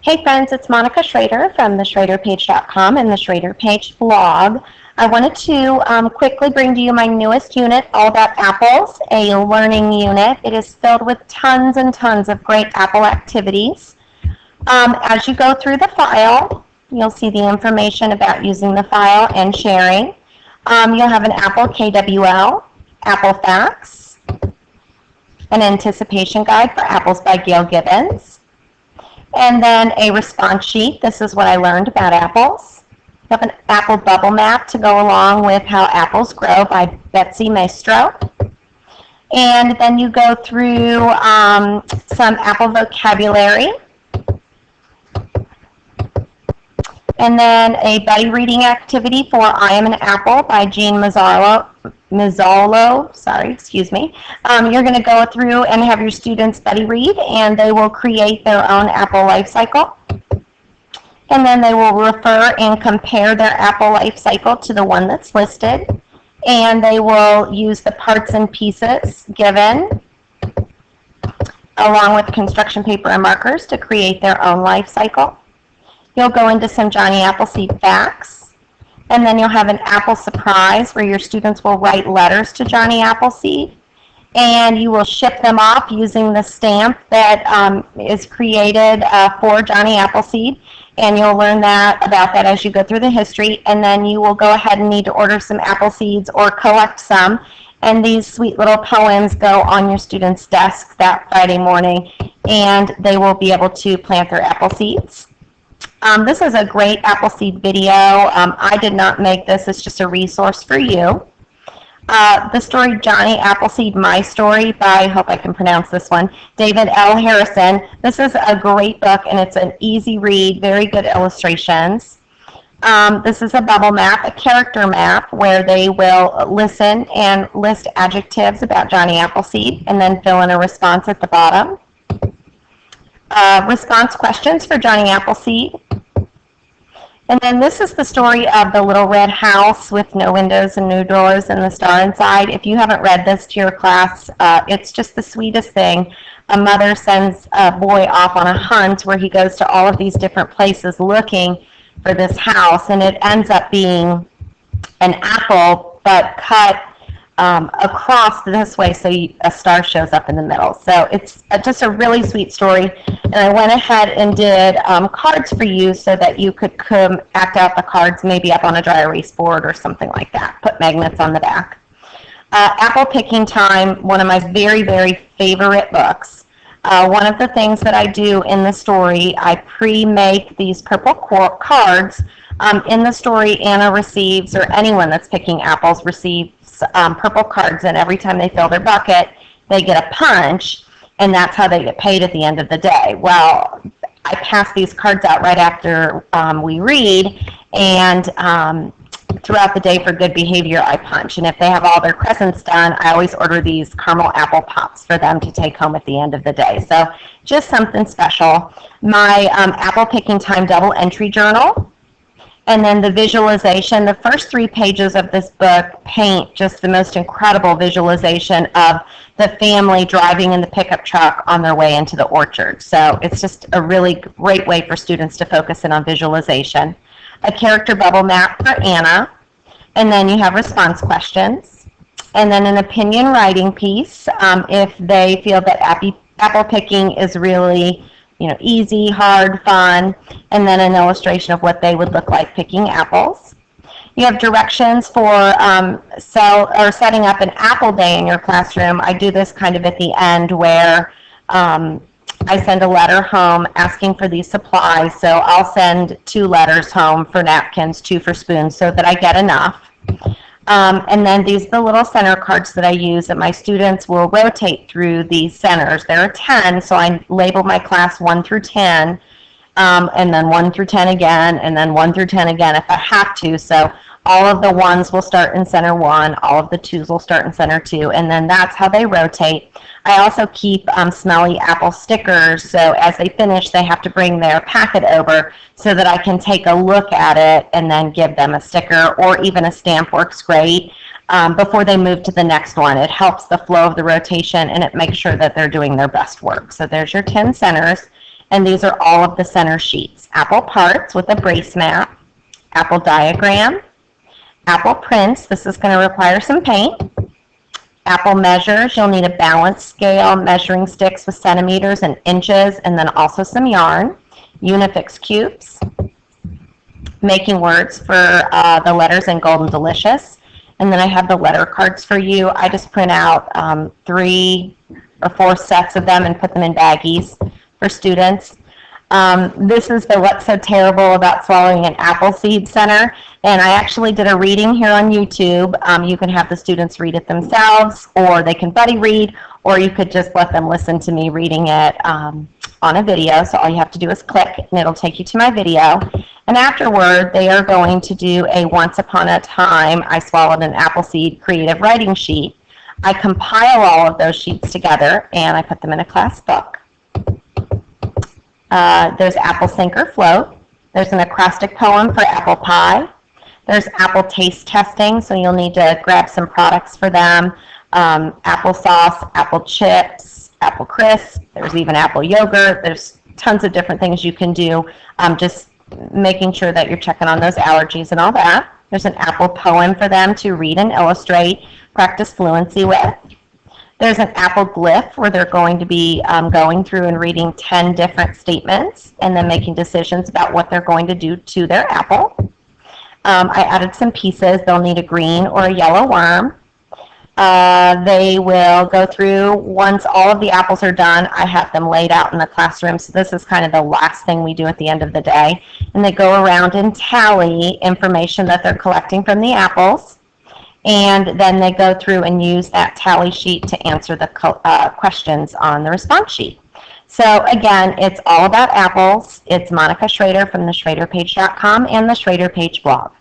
Hey friends, it's Monica Schrader from the SchraderPage.com and the Schrader Page blog. I wanted to quickly bring to you my newest unit, all about apples, a learning unit. It is filled with tons and tons of great Apple activities. As you go through the file, you'll see the information about using the file and sharing. You'll have an Apple KWL, Apple Facts, an anticipation guide for apples by Gail Gibbons, and then a response sheet. This is what I learned about apples. You have an apple bubble map to go along with How Apples Grow by Betsy Medsure. And then you go through some apple vocabulary. And then a buddy reading activity for I Am an Apple by Jean Mazzolo. You're going to go through and have your students buddy read, and they will create their own apple life cycle. And then they will refer and compare their apple life cycle to the one that's listed. And they will use the parts and pieces given along with construction paper and markers to create their own life cycle. You'll go into some Johnny Appleseed facts, and then you'll have an apple surprise where your students will write letters to Johnny Appleseed, and you will ship them off using the stamp that is created for Johnny Appleseed, and you'll learn about that as you go through the history, and then you will go ahead and need to order some apple seeds or collect some, and these sweet little poems go on your students' desks that Friday morning, and they will be able to plant their apple seeds. This is a great Appleseed video. I did not make this. It's just a resource for you. The story Johnny Appleseed, My Story by, I hope I can pronounce this one, David L. Harrison. This is a great book, and it's an easy read, very good illustrations. This is a bubble map, a character map, where they will listen and list adjectives about Johnny Appleseed and then fill in a response at the bottom. Response questions for Johnny Appleseed. And then this is the story of the little red house with no windows and no doors and the star inside. If you haven't read this to your class, it's just the sweetest thing. A mother sends a boy off on a hunt where he goes to all of these different places looking for this house, and it ends up being an apple but cut across this way so a star shows up in the middle. So it's just a really sweet story, and I went ahead and did cards for you so that you could act out the cards maybe up on a dry erase board or something like that. Put magnets on the back. Apple Picking Time, one of my very, very favorite books. One of the things that I do in the story, I pre-make these purple cards. In the story, Anna receives, or anyone that's picking apples receives purple cards, and every time they fill their bucket, they get a punch, and that's how they get paid at the end of the day. Well, I pass these cards out right after we read, and throughout the day for good behavior, I punch. And if they have all their crescents done, I always order these caramel apple pops for them to take home at the end of the day. So just something special. My Apple Picking Time double entry journal. And then the visualization. The first 3 pages of this book paint just the most incredible visualization of the family driving in the pickup truck on their way into the orchard. So it's just a really great way for students to focus in on visualization. A character bubble map for Anna. And then you have response questions. And then an opinion writing piece if they feel that apple picking is really easy, hard, fun, and then an illustration of what they would look like picking apples. You have directions for setting up an apple day in your classroom. I do this kind of at the end where I send a letter home asking for these supplies. So I'll send 2 letters home for napkins, 2 for spoons, so that I get enough. And then these are the little center cards that I use that my students will rotate through these centers. There are 10, so I label my class 1 through 10, and then 1 through 10 again, and then 1 through 10 again if I have to. So all of the 1s will start in center 1, all of the 2s will start in center 2, and then that's how they rotate. I also keep smelly apple stickers, so as they finish, they have to bring their packet over so that I can take a look at it and then give them a sticker, or even a stamp works great before they move to the next one. It helps the flow of the rotation, and it makes sure that they're doing their best work. So there's your 10 centers. and these are all of the center sheets. Apple parts with a brace map, Apple diagram, Apple prints, this is going to require some paint, Apple measures, you'll need a balance scale, measuring sticks with centimeters and inches, and then also some yarn, Unifix cubes, making words for the letters in Golden Delicious, and then I have the letter cards for you. I just print out 3 or 4 sets of them and put them in baggies for students. This is the What's So Terrible About Swallowing an Appleseed Center, and I actually did a reading here on YouTube. You can have the students read it themselves, or they can buddy read, or you could just let them listen to me reading it on a video. So all you have to do is click, and it'll take you to my video. And afterward, they are going to do a Once Upon a Time I Swallowed an Appleseed creative writing sheet. I compile all of those sheets together, and I put them in a class book. There's Apple Sink or Float. There's an acrostic poem for apple pie. There's apple taste testing, so you'll need to grab some products for them. Applesauce, apple chips, apple crisp. There's even apple yogurt. There's tons of different things you can do, just making sure that you're checking on those allergies and all that. There's an apple poem for them to read and illustrate, practice fluency with. There's an Apple Glyph where they're going to be going through and reading 10 different statements and then making decisions about what they're going to do to their apple. I added some pieces. They'll need a green or a yellow worm. They will go through, once all of the apples are done, I have them laid out in the classroom. So this is kind of the last thing we do at the end of the day. And they go around and tally information that they're collecting from the apples. And then they go through and use that tally sheet to answer the questions on the response sheet. So again, it's all about apples. It's Monica Schrader from the SchraderPage.com and the Schrader Page blog.